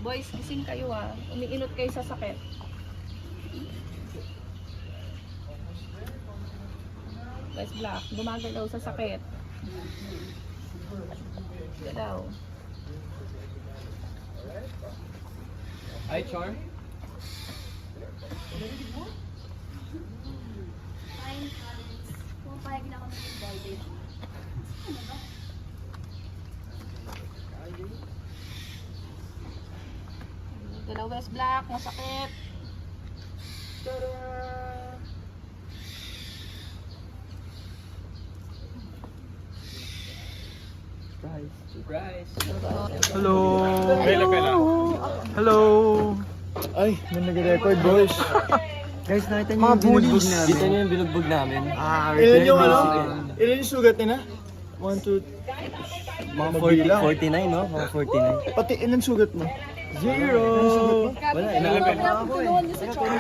Boys, gising kayo ah. Umiinot kayo sa sakit. Guys, Black, gumagalaw sa sakit. Galaw. Hi, Charm. Fine, Collins. Pumapayag na ako ng birthday. Ano ba? Galaw, West Black, masakit. Surprise. Hello! Hello! Ay, may nag-record, boys. Guys, nakita niyo Mga yung binugbog bullies. namin. Kita niyo yung binugbog namin? Ilan yung ano? Ilan yung sugat nila? 1, 2, Mga Mabilang. 49, no? Mga 49. pati ilan sugat mo? 0! Wala, inalagay. Wala akong tulungan niyo sa char.